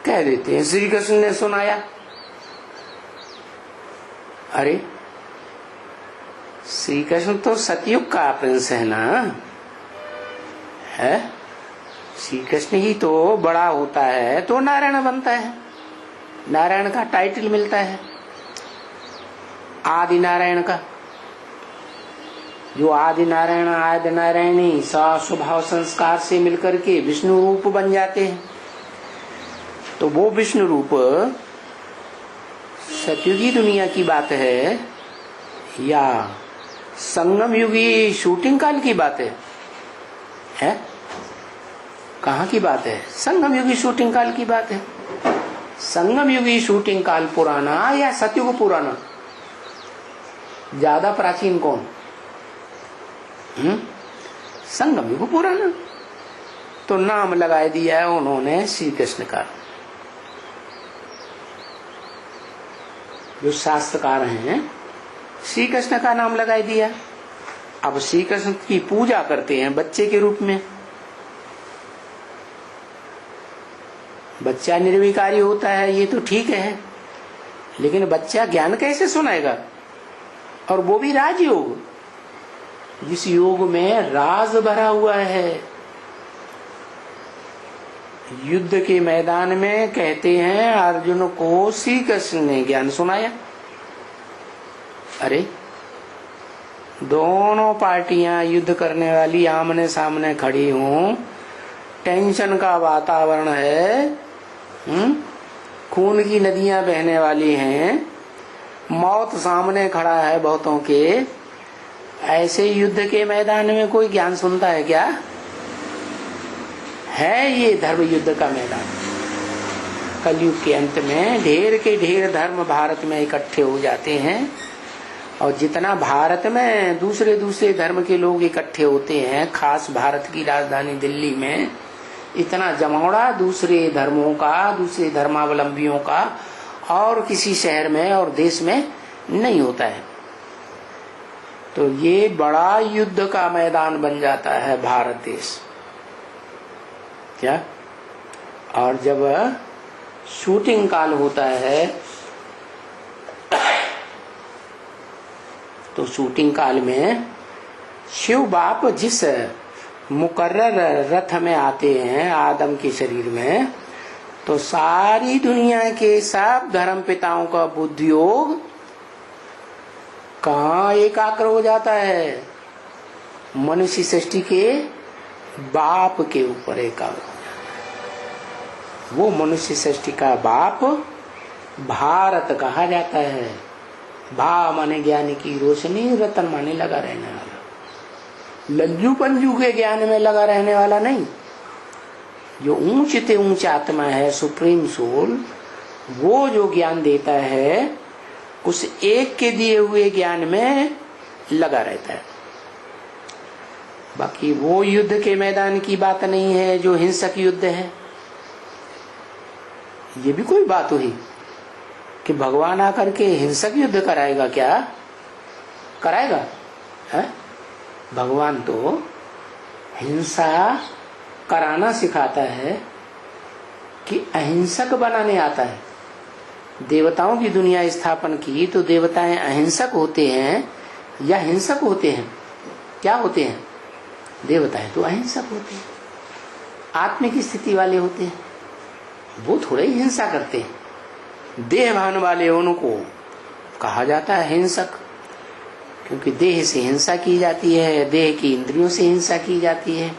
कह देते हैं श्री कृष्ण ने सुनाया। अरे श्री कृष्ण तो सतयुग का प्रिंस है ना, है? श्री कृष्ण ही तो बड़ा होता है तो नारायण बनता है, नारायण का टाइटल मिलता है, आदि नारायण का। जो आदि नारायण आदि नारायणी स्वभाव संस्कार से मिलकर के विष्णु रूप बन जाते हैं। तो वो विष्णु रूप सतयुगी दुनिया की बात है या संगम युगी शूटिंग काल की बात है? कहाँ की बात है? संगम युगी शूटिंग काल की बात है। संगम युगी शूटिंग काल पुराना या सतयुग पुराना? ज्यादा प्राचीन कौन? संगम युग पुराना। तो नाम लगा दिया है उन्होंने श्री कृष्ण का। जो शास्त्रकार हैं श्री कृष्ण का नाम लगा दिया। अब श्री कृष्ण की पूजा करते हैं बच्चे के रूप में। बच्चा निर्विकारी होता है ये तो ठीक है, लेकिन बच्चा ज्ञान कैसे सुनाएगा? और वो भी राजयोग, जिस योग में राज भरा हुआ है। युद्ध के मैदान में कहते हैं अर्जुन को श्री कृष्ण ने ज्ञान सुनाया। अरे दोनों पार्टियां युद्ध करने वाली आमने सामने खड़ी हों, टेंशन का वातावरण है, खून की नदियां बहने वाली हैं, मौत सामने खड़ा है बहुतों के। ऐसे युद्ध के मैदान में कोई ज्ञान सुनता है क्या? है ये धर्म युद्ध का मैदान। कलयुग के अंत में ढेर के ढेर धर्म भारत में इकट्ठे हो जाते हैं, और जितना भारत में दूसरे दूसरे धर्म के लोग इकट्ठे होते हैं, खास भारत की राजधानी दिल्ली में इतना जमावड़ा दूसरे धर्मों का, दूसरे धर्मावलंबियों का और किसी शहर में और देश में नहीं होता है। तो ये बड़ा युद्ध का मैदान बन जाता है भारत देश। क्या? और जब शूटिंग काल होता है तो शूटिंग काल में शिव बाप जिस मुकर्रर रथ में आते हैं आदम के शरीर में, तो सारी दुनिया के सब धर्म पिताओं का बुद्धियोग कहाँ एकाग्र हो जाता है? मनुष्य सृष्टि के बाप के ऊपर एकाग्र हो जाता है। वो मनुष्य सृष्टि का बाप भारत कहा जाता है। भा माने ज्ञान की रोशनी, रतन माने लगा रहने वाला, लज्जू पंजू के ज्ञान में लगा रहने वाला नहीं। जो ऊंच ते ऊंच आत्मा है, सुप्रीम सोल, वो जो ज्ञान देता है उस एक के दिए हुए ज्ञान में लगा रहता है। बाकी वो युद्ध के मैदान की बात नहीं है जो हिंसक युद्ध है। ये भी कोई बात हुई? कि भगवान आकर के हिंसक युद्ध कराएगा क्या? कराएगा है? भगवान तो हिंसा कराना सिखाता है कि अहिंसक बनाने आता है। देवताओं की दुनिया स्थापन की तो देवताएं अहिंसक होते हैं या हिंसक होते हैं? क्या होते हैं? देवताएं तो अहिंसक होते हैं, आत्मिक स्थिति वाले होते हैं, वो थोड़े ही हिंसा करते हैं। देहभान वाले उनको कहा जाता है हिंसक, क्योंकि देह से हिंसा की जाती है, देह की इंद्रियों से हिंसा की जाती है।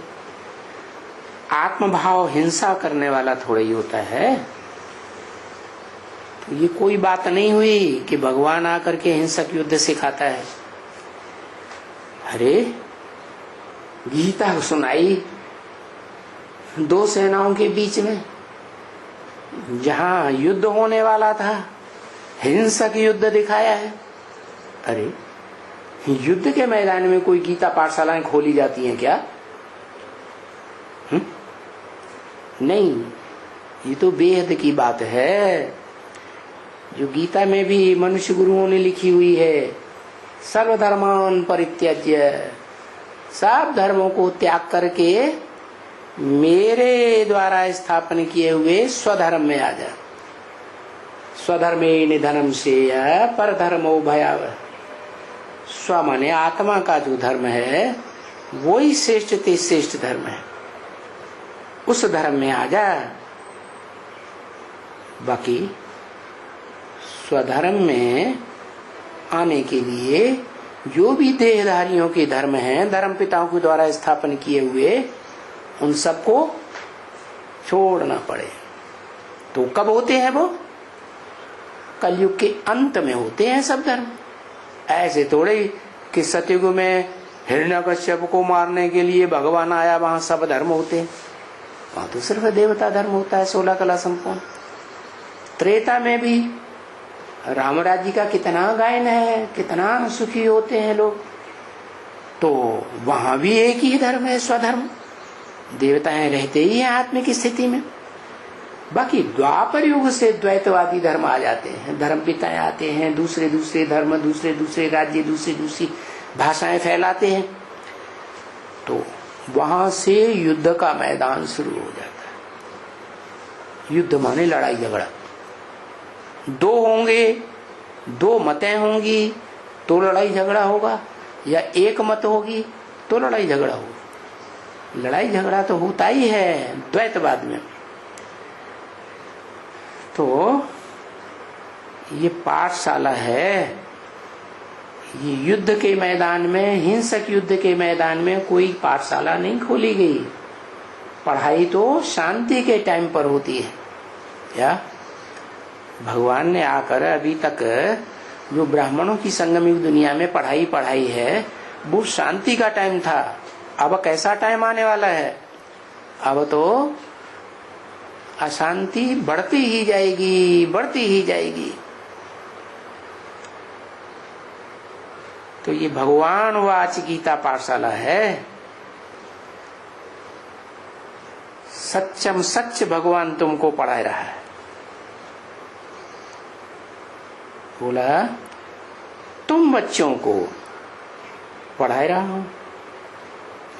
आत्मभाव हिंसा करने वाला थोड़ा ही होता है। तो ये कोई बात नहीं हुई कि भगवान आकर के हिंसक युद्ध सिखाता है। अरे गीता सुनाई दो सेनाओं के बीच में, जहां युद्ध होने वाला था, हिंसक युद्ध दिखाया है। अरे युद्ध के मैदान में कोई गीता पाठशालाएं खोली जाती हैं क्या? नहीं, ये तो बेहद की बात है जो गीता में भी मनुष्य गुरुओं ने लिखी हुई है। सर्वधर्मान परित्यज्य, सब धर्मों को त्याग करके मेरे द्वारा स्थापन किए हुए स्वधर्म में आ जा। स्वधर्मे निधनम से पर धर्मो भयावह। स्व माने आत्मा का जो धर्म है वही श्रेष्ठ ते श्रेष्ठ धर्म है, उस धर्म में आ जा। बाकी स्वधर्म में आने के लिए जो भी देहधारियों के धर्म हैं, धर्म पिताओं के द्वारा स्थापन किए हुए, उन सबको छोड़ना पड़े। तो कब होते हैं वो? कलयुग के अंत में होते हैं सब धर्म। ऐसे थोड़े कि सतयुग में हिरण्यकश्यप को मारने के लिए भगवान आया, वहां सब धर्म होते हैं। वहां तो सिर्फ देवता धर्म होता है 16 कला संपूर्ण। त्रेता में भी राम राज्य का कितना गायन है, कितना सुखी होते हैं लोग। तो वहां भी एक ही धर्म है, स्वधर्म। देवताएं रहते ही हैं आत्मिक स्थिति में। बाकी द्वापर युग से द्वैतवादी धर्म आ जाते हैं, धर्म पिताएं आते हैं, दूसरे दूसरे धर्म, दूसरे दूसरे राज्य, दूसरी दूसरी भाषाएं फैलाते हैं। तो वहां से युद्ध का मैदान शुरू हो जाता है। युद्ध माने लड़ाई झगड़ा। दो होंगे, दो मतें होंगी तो लड़ाई झगड़ा होगा, या एक मत होगी तो लड़ाई झगड़ा होगा। लड़ाई झगड़ा तो होता ही है द्वैतवाद में। तो ये पाठशाला है, ये युद्ध के मैदान में, हिंसक युद्ध के मैदान में कोई पाठशाला नहीं खोली गई। पढ़ाई तो शांति के टाइम पर होती है। क्या भगवान ने आकर अभी तक जो ब्राह्मणों की संगमिक दुनिया में पढ़ाई है, वो शांति का टाइम था। अब कैसा टाइम आने वाला है? अब तो अशांति बढ़ती ही जाएगी, बढ़ती ही जाएगी। तो ये भगवान वाच गीता पाठशाला है। सच्चम सच भगवान तुमको पढ़ा रहा है। बोला तुम बच्चों को पढ़ा रहा हूं।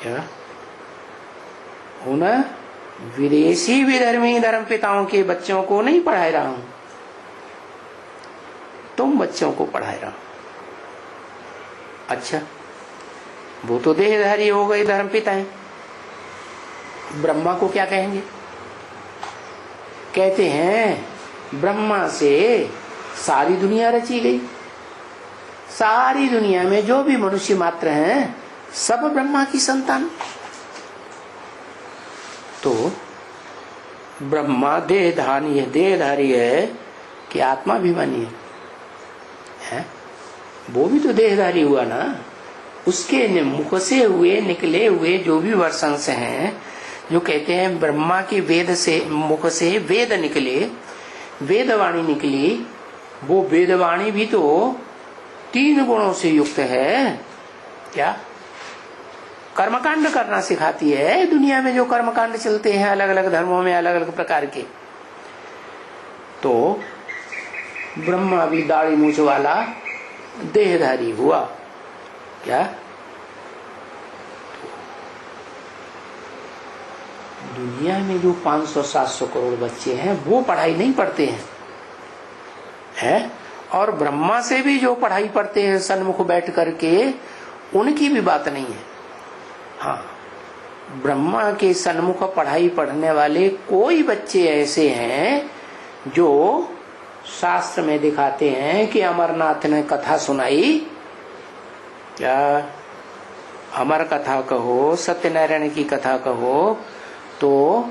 क्या उन्हें विदेशी विधर्मी धर्म पिताओं के बच्चों को नहीं पढ़ा रहा हूं, तुम बच्चों को पढ़ा रहा हूं। अच्छा, वो तो देहधारी हो गए धर्म पिताएं। ब्रह्मा को क्या कहेंगे? कहते हैं ब्रह्मा से सारी दुनिया रची गई। सारी दुनिया में जो भी मनुष्य मात्र हैं सब ब्रह्मा की संतान। तो ब्रह्मा देहधारी है कि आत्माभिमानी है? वो भी तो देहधारी हुआ ना। उसके मुख से हुए निकले हुए जो भी वर्षंस हैं, जो कहते हैं ब्रह्मा के वेद से, मुख से वेद निकले, वेदवाणी निकली, वो वेदवाणी भी तो 3 गुणों से युक्त है। क्या? कर्मकांड करना सिखाती है। दुनिया में जो कर्मकांड चलते हैं अलग अलग धर्मों में, अलग अलग प्रकार के, तो ब्रह्मा भी दाढ़ी मूछ वाला देहधारी हुआ। क्या दुनिया में जो 500-700 करोड़ बच्चे हैं वो पढ़ाई नहीं पढ़ते हैं, और ब्रह्मा से भी जो पढ़ाई पढ़ते हैं सन्मुख बैठ करके, उनकी भी बात नहीं है। हाँ, ब्रह्मा के सन्मुख पढ़ाई पढ़ने वाले कोई बच्चे ऐसे हैं जो शास्त्र में दिखाते हैं कि अमरनाथ ने कथा सुनाई, क्या अमर कथा कहो, सत्यनारायण की कथा कहो, तो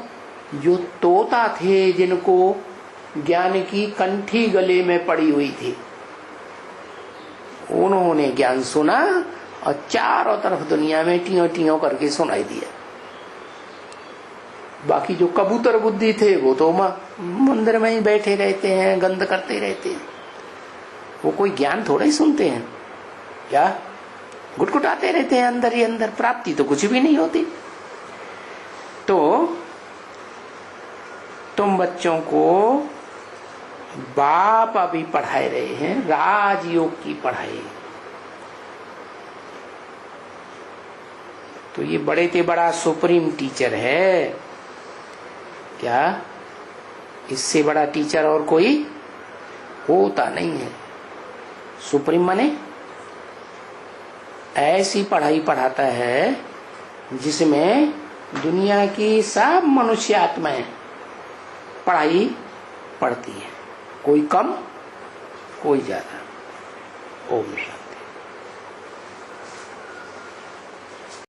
जो तोता थे जिनको ज्ञान की कंठी गले में पड़ी हुई थी, उन्होंने ज्ञान सुना और चारों तरफ दुनिया में टियों टियों करके सुनाई दिया। बाकी जो कबूतर बुद्धि थे वो तो मंदिर में ही बैठे रहते हैं, गंद करते रहते हैं, वो कोई ज्ञान थोड़ा ही सुनते हैं, क्या गुटगुटाते रहते हैं अंदर ही अंदर, प्राप्ति तो कुछ भी नहीं होती। तो तुम बच्चों को बाप अभी पढ़ाए रहे हैं राजयोग की पढ़ाई, तो ये बड़े से बड़ा सुप्रीम टीचर है। क्या इससे बड़ा टीचर और कोई होता नहीं है। सुप्रीम माने ऐसी पढ़ाई पढ़ाता है जिसमें दुनिया की सब मनुष्य आत्माएं पढ़ाई पढ़ती है, कोई कम कोई ज्यादा। ओम शांति।